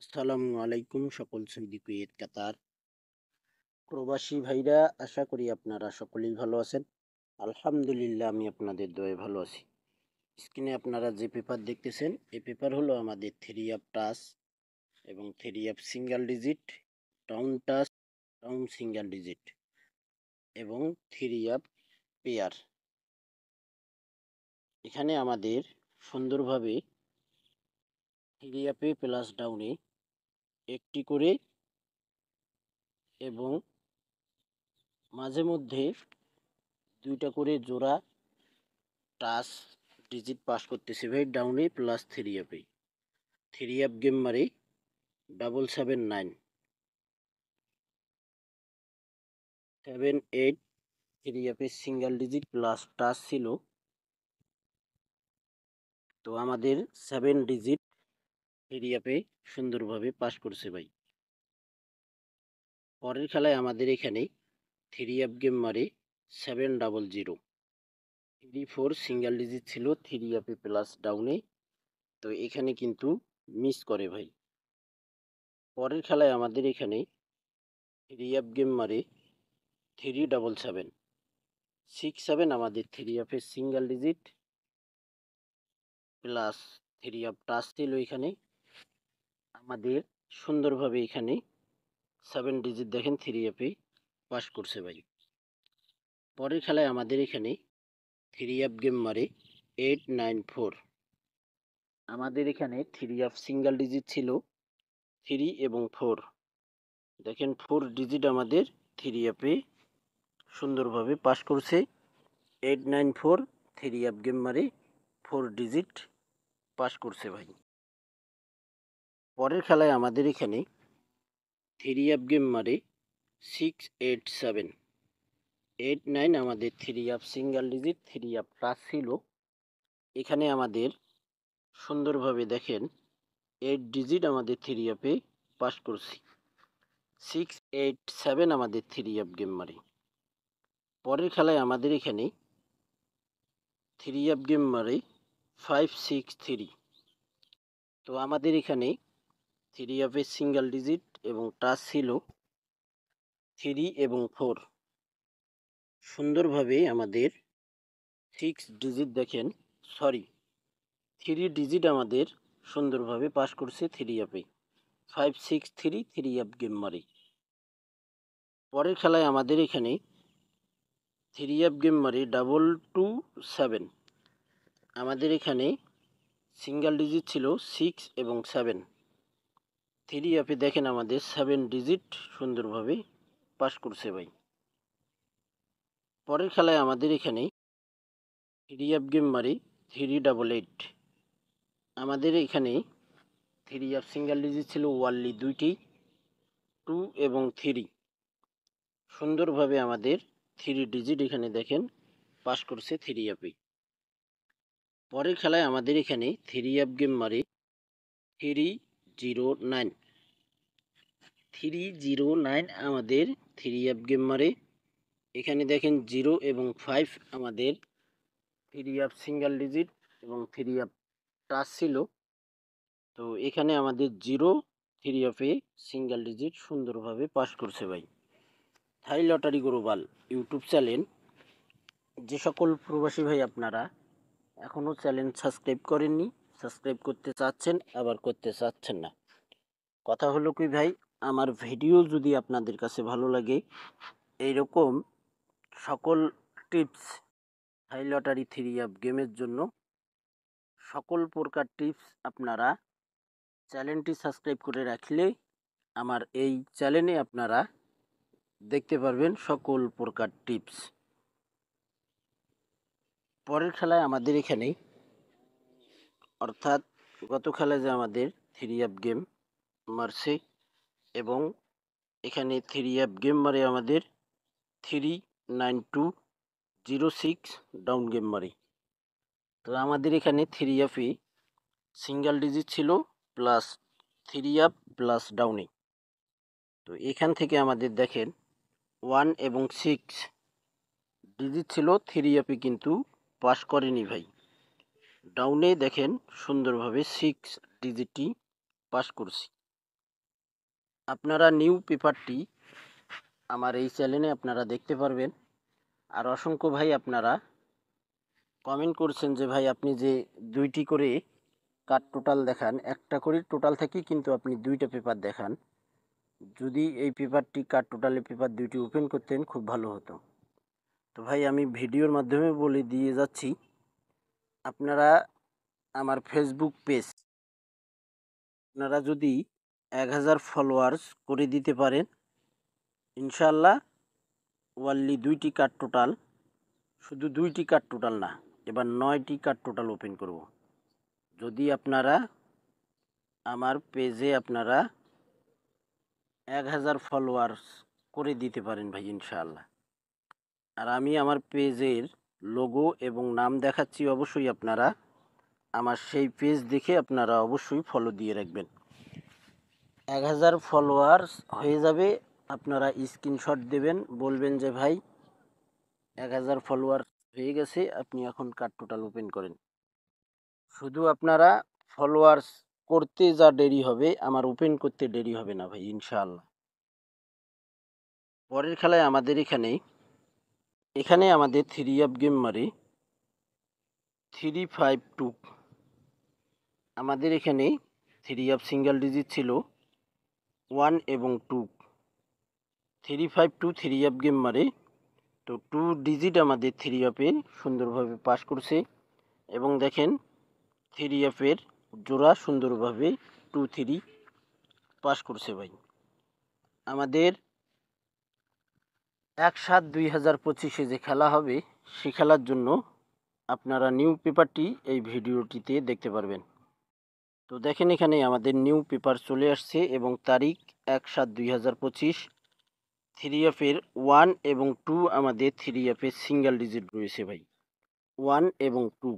আসসালামু আলাইকুম সকল সৌদি কুয়েত কাতার প্রবাসী ভাইরা, আশা করি আপনারা সকলেই ভালো আছেন। আলহামদুলিল্লাহ, আমি আপনাদের দয়ায় ভালো আছি। স্ক্রিনে আপনারা যে পেপার দেখতেছেন, এই পেপার হলো আমাদের থ্রি অফ টাচ এবং three of single digit, town touch, town single digit এবং থ্রি অফ পেয়ার। এখানে আমাদের সুন্দরভাবে থ্রি অফে প্লাস ডাউনে একটি করে এবং মাঝে মধ্যে দুইটা করে জোড়া টাচ ডিজিট পাস করতেছে ভাই, ডাউনে প্লাস থ্রি অ্যাপে। থ্রি অ্যাপ গেম মারে 779 78। থ্রি অ্যাপে সিঙ্গেল ডিজিট প্লাস টাচ ছিল, তো আমাদের 7 ডিজিট থ্রি অ্যাপে সুন্দরভাবে পাস করছে ভাই। পরের খেলায় আমাদের এখানে থ্রি অ্যাপ গেম মারে 700। 3 4 সিঙ্গেল ডিজিট ছিল থ্রি অ্যাপে প্লাস ডাউনে, তো এখানে কিন্তু মিস করে ভাই। পরের খেলায় আমাদের এখানে থ্রি অ্যাপ গেম মারে 377 6 7 আমাদের থ্রি অ্যাপের single digit plus three app touch ছিল। এখানে আমাদের সুন্দরভাবে এখানে 7 ডিজিট দেখেন থ্রি অ্যাপে পাস করছে ভাই। পরের খেলায় আমাদের এখানে থ্রি অ্যাপ গেম মারে 894। আমাদের এখানে থ্রি অ্যাপ সিঙ্গেল ডিজিট ছিল 3 এবং 4, দেখেন 4 ডিজিট আমাদের থ্রি অ্যাপে সুন্দরভাবে পাস করছে। 894 থ্রি অ্যাপ গেম মারে 4 ডিজিট পাস করছে ভাই। পরের খেলায় আমাদের এখানে থ্রি অ্যাপ গেম মারে 687 89 আমাদের three app single digit three app touch ছিল। এখানে আমাদের সুন্দরভাবে দেখেন 8 ডিজিট আমাদের থ্রি অ্যাপে পাস করছি। 687 আমাদের থ্রি অ্যাপ গেম মারে। পরের খেলায় আমাদের এখানে থ্রি অ্যাপ গেম মারে 563। তো আমাদের এখানে থ্রি অ্যাপের সিঙ্গেল ডিজিট এবং টাচ ছিল 3 এবং 4। সুন্দরভাবে আমাদের 6 ডিজিট দেখেন, সরি 3 ডিজিট আমাদের সুন্দরভাবে পাস করছে থ্রি অ্যাপে। 563 থ্রি অ্যাপ গেম মারে। পরের খেলায় আমাদের এখানে থ্রি অ্যাপ গেম মারে 227। আমাদের এখানে সিঙ্গেল ডিজিট ছিল 6 এবং 7। থ্রি অ্যাপে দেখেন আমাদের 7 ডিজিট সুন্দরভাবে পাস করছে ভাই। পরের খেলায় আমাদের এখানে থ্রি অ্যাপ গেম মারে 388। আমাদের এখানে থ্রি অ্যাপ সিঙ্গেল ডিজিট ছিল ওয়ানলি দুইটি, 2 এবং 3। সুন্দরভাবে আমাদের 3 ডিজিট এখানে দেখেন পাস করছে থ্রি অ্যাপে। পরের খেলায় আমাদের এখানে থ্রি অ্যাপ গেম মারে 309। 309 আমাদের থ্রি অ্যাপ গেম মারে। এখানে দেখেন 0 এবং 5 আমাদের থ্রি অ্যাপ সিঙ্গেল ডিজিট এবং থ্রি অ্যাপ টাচ ছিল। তো এখানে আমাদের 0 থ্রি অ্যাপে সিঙ্গেল ডিজিট সুন্দরভাবে পাস করছে ভাই। থাই লটারি গ্লোবাল ইউটিউব চ্যানেল, যে সকল প্রবাসী ভাই আপনারা এখনও চ্যানেল সাবস্ক্রাইব করেননি, সাবস্ক্রাইব করতে চাচ্ছেন আবার করতে চাচ্ছেন না, কথা হলো কি ভাই, আমার ভিডিও যদি আপনাদের কাছে ভালো লাগে, এইরকম সকল টিপস থাই লটারি থ্রি অ্যাপ গেমের জন্য সকল প্রকার টিপস আপনারা চ্যানেলটি সাবস্ক্রাইব করে রাখলে আমার এই চ্যানেলে আপনারা দেখতে পারবেন সকল প্রকার টিপস। পরের খেলায় আমাদের এখানে, অর্থাৎ গত খেলায় যে আমাদের থ্রি অ্যাপ গেম মারছে এবং এখানে থ্রি অ্যাপ গেম মারে আমাদের 39206 ডাউন গেম মারে। তো আমাদের এখানে থ্রি অ্যাপে সিঙ্গেল ডিজিট ছিল প্লাস থ্রি অ্যাপ প্লাস ডাউনে। তো এখান থেকে আমাদের দেখেন 1 এবং 6 ডিজিট ছিল থ্রি অ্যাপে, কিন্তু পাস করেনি ভাই। ডাউনে দেখেন সুন্দরভাবে 6 ডিজিটটি পাস করছি। আপনারা নিউ পেপারটি আমার এই চ্যানেলে আপনারা দেখতে পারবেন। আর অসংখ্য ভাই আপনারা কমেন্ট করছেন যে ভাই আপনি যে 2টি করে কার্ড টোটাল দেখান, একটা করে টোটাল থেকে কিন্তু আপনি 2টা পেপার দেখান। যদি এই পেপারটি কার্ড টোটালের পেপার 2টি ওপেন করতেন খুব ভালো হতো। তো ভাই আমি ভিডিওর মাধ্যমে বলে দিয়ে যাচ্ছি, আপনারা আমার ফেসবুক পেজ আপনারা যদি 1000 ফলোয়ার্স করে দিতে পারেন, ইনশাআল্লাহ ওয়ানলি 2টি কার্ড টোটাল, শুধু 2টি কার্ড টোটাল না, এবার 9টি কার্ড টোটাল ওপেন করব। যদি আপনারা আমার পেজে আপনারা 1000 ফলোয়ার্স করে দিতে পারেন ভাই ইনশাআল্লাহ। আর আমি আমার পেজের লোগো এবং নাম দেখাচ্ছি, অবশ্যই আপনারা আমার সেই পেজ দেখে আপনারা অবশ্যই ফলো দিয়ে রাখবেন। 1000 ফলোয়ার্স হয়ে যাবে, আপনারা স্ক্রিনশট দেবেন, বলবেন যে ভাই 1000 ফলোয়ার হয়ে গেছে, আপনি এখন কার্ড টোটাল ওপেন করেন। শুধু আপনারা ফলোয়ার্স করতে যা দেরি হবে, আমার ওপেন করতে দেরি হবে না ভাই ইনশাআল্লাহ। পরের খেলায় আমাদের এখানে আমাদের 3 গেম মারে 352। আমাদের এখানে 3 সিঙ্গেল ডিজিট ছিল 1 এবং 2। 352 3 গেম মারে, তো 2 ডিজিট আমাদের 3 সুন্দরভাবে পাস করছে। এবং দেখেন 3 জোড়া সুন্দরভাবে 2-3 পাস করছে ভাই। আমাদের 1/7/2025 যে খেলা হবে, সে খেলার জন্য আপনারা নিউ পেপারটি এই ভিডিওটিতে দেখতে পারবেন। তো দেখেন এখানে আমাদের নিউ পেপার চলে আসছে এবং তারিখ 1/7/2025। 1 এবং 2 আমাদের সিঙ্গেল ডিজিট রয়েছে ভাই, 1 এবং 2।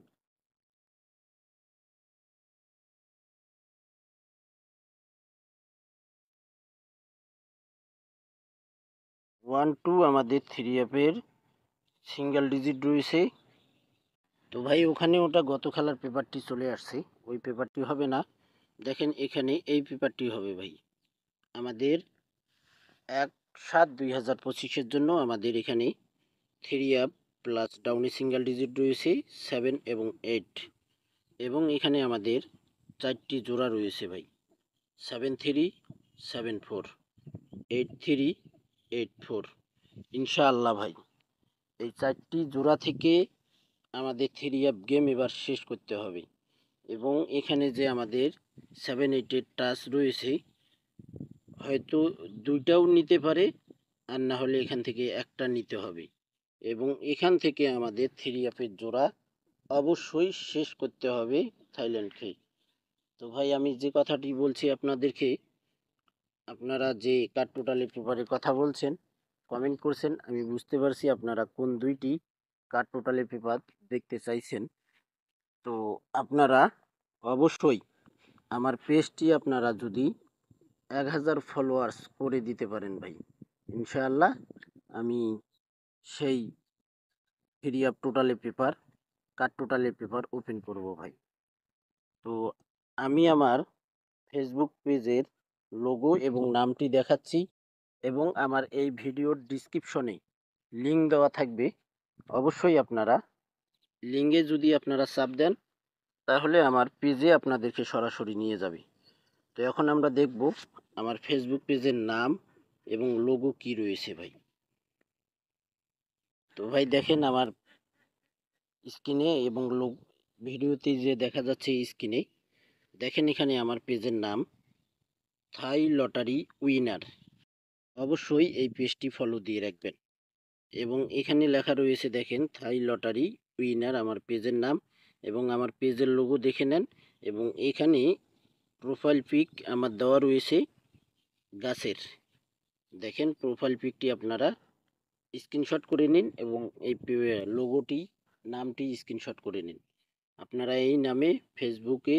1-2 আমাদের 3 সিঙ্গেল ডিজিট রয়েছে। তো ভাই ওখানে ওটা গত খেলার পেপারটি চলে আসছে, ওই পেপারটি হবে না। দেখেন এখানে এই পেপারটি হবে ভাই। আমাদের 1/7/2025 জন্য আমাদের এখানে 3 প্লাস ডাউনে সিঙ্গেল ডিজিট রয়েছে 7 এবং 8। এবং এখানে আমাদের 4টি জোড়া রয়েছে ভাই, 7-3, 7-4, 8-3, 8-4। ইনশাআল্লাহ ভাই এই 4টি জোড়া থেকে আমাদের 3 গেম এবার শেষ করতে হবে। এবং এখানে যে আমাদের 7-8-এর টাচ রয়েছে, হয়তো 2টাও নিতে পারে, আর না হলে এখান থেকে একটা নিতে হবে। এবং এখান থেকে আমাদের 3 জোড়া অবশ্যই শেষ করতে হবে থাইল্যান্ডকে। তো ভাই আমি যে কথাটি বলছি আপনাদেরকে, আপনারা যে কার্ড টোটালের পেপারের কথা বলছেন, কমেন্ট করছেন, আমি বুঝতে পারছি আপনারা কোন 2টি কার্ড টোটালের পেপার দেখতে চাইছেন। তো আপনারা অবশ্যই আমার পেজটি আপনারা যদি 1000 ফলোয়ার্স করে দিতে পারেন ভাই, ইনশাআল্লাহ আমি সেই টোটালের পেপার কার্ড টোটালের পেপার ওপেন করব ভাই। তো আমি আমার ফেসবুক পেজের লোগো এবং নামটি দেখাচ্ছি, এবং আমার এই ভিডিওর ডিসক্রিপশনে লিঙ্ক দেওয়া থাকবে। অবশ্যই আপনারা লিঙ্কে যদি আপনারা চাপ দেন, তাহলে আমার পেজে আপনাদেরকে সরাসরি নিয়ে যাবে। তো এখন আমরা দেখব আমার ফেসবুক পেজের নাম এবং লোগো কি রয়েছে ভাই। তো ভাই দেখেন আমার স্ক্রিনে এবং ভিডিওতে যে দেখা যাচ্ছে স্ক্রিনে, দেখেন এখানে আমার পেজের নাম থাই লটারি উইনার। অবশ্যই এই পেজটি ফলো দিয়ে রাখবেন। এবং এখানে লেখা রয়েছে দেখেন থাই লটারি উইনার আমার পেজের নাম, এবং আমার পেজের লোগো দেখে নেন। এবং এখানে প্রোফাইল পিক আমার দেওয়া রয়েছে গাছের। দেখেন প্রোফাইল পিকটি আপনারা স্ক্রিনশট করে নিন এবং এই লোগোটি নামটি স্ক্রিনশট করে নিন। আপনারা এই নামে ফেসবুকে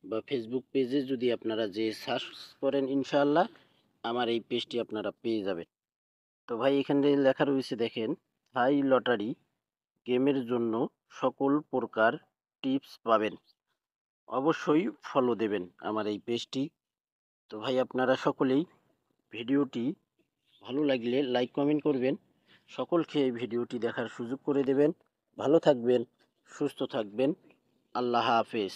বা ফেসবুক পেজে যদি আপনারা যে সার্চ করেন, ইনশাআল্লাহ আমার এই পেজটি আপনারা পেয়ে যাবেন। তো ভাই এখানে লেখা রয়েছে দেখেন থাই লটারি গেমের জন্য সকল প্রকার টিপস পাবেন, অবশ্যই ফলো দেবেন আমার এই পেজটি। তো ভাই আপনারা সকলেই ভিডিওটি ভালো লাগলে লাইক কমেন্ট করবেন। সকলকে এই ভিডিওটি দেখার সুযোগ করে দেবেন। ভালো থাকবেন, সুস্থ থাকবেন। আল্লাহ হাফেজ।